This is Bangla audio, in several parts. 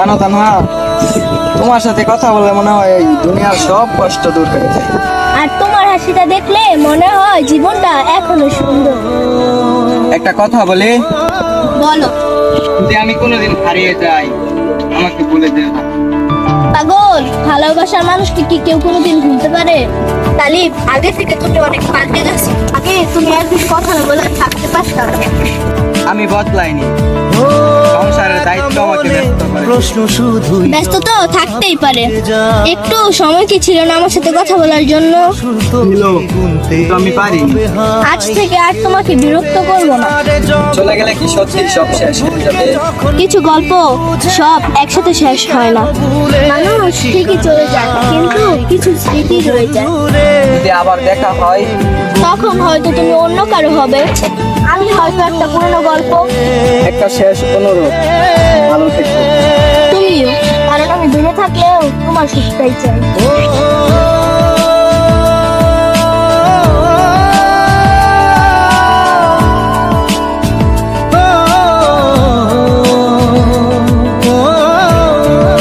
জানো তানহা, তোমার সাথে কথা বললে মনে হয় এই দুনিয়ার সব কষ্ট দূর হয়ে যায়। আর তোমার হাসিটা দেখলে মনে হয় জীবনটা এখনো সুন্দর। একটা কথা বলি, বলো। যদি আমি কোনোদিন হারিয়ে যাই আমাকে বলে দিও না। পাগল, ভালোবাসার মানুষকে কি কেউ কোনোদিন ভুলতে পারে? তালিব, আগে থেকে তুমি অনেক পাল্টে গেছো। আগে তুমি একদিন কথা না বলে থাকতে পারতাম। আমি বদলাইনি, সংসারের দায়িত্ব আমাকে ব্যস্ত করে। প্রশ্ন শুধুই ব্যস্ত তো থাকতেই পারে, একটু সময় কি ছিল না আমার সাথে কথা বলার জন্য? ছিল, কিন্তু আমি পারিনি। আজ থেকে আর তোমাকে বিরক্ত করবো না। চলে গেলে কি সত্যি সব শেষ হয়ে যাবে? কিছু গল্প সব একসাথে শেষ হয় না। মানুষ ঠিকই চলে যায়, কিন্তু কিছু স্মৃতি রয়ে যায়। যদি আবার দেখা হয়, তখন হয়তো তুমি অন্য কারো হবে, আমি হয়তো একটা পুরনো গল্প। একটা শেষ অনুরোধ, ভালো থেকো। তুমিও, কারণ আমি দূরে থাকলেও তোমার সুখটাই চাই।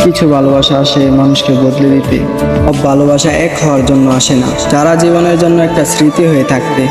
কিছু ভালোবাসা আসে মানুষকে বদলে দিতে, সব ভালোবাসা এক হওয়ার জন্য আসে না, যারা জীবনের জন্য একটা স্মৃতি হয়ে থাকতে।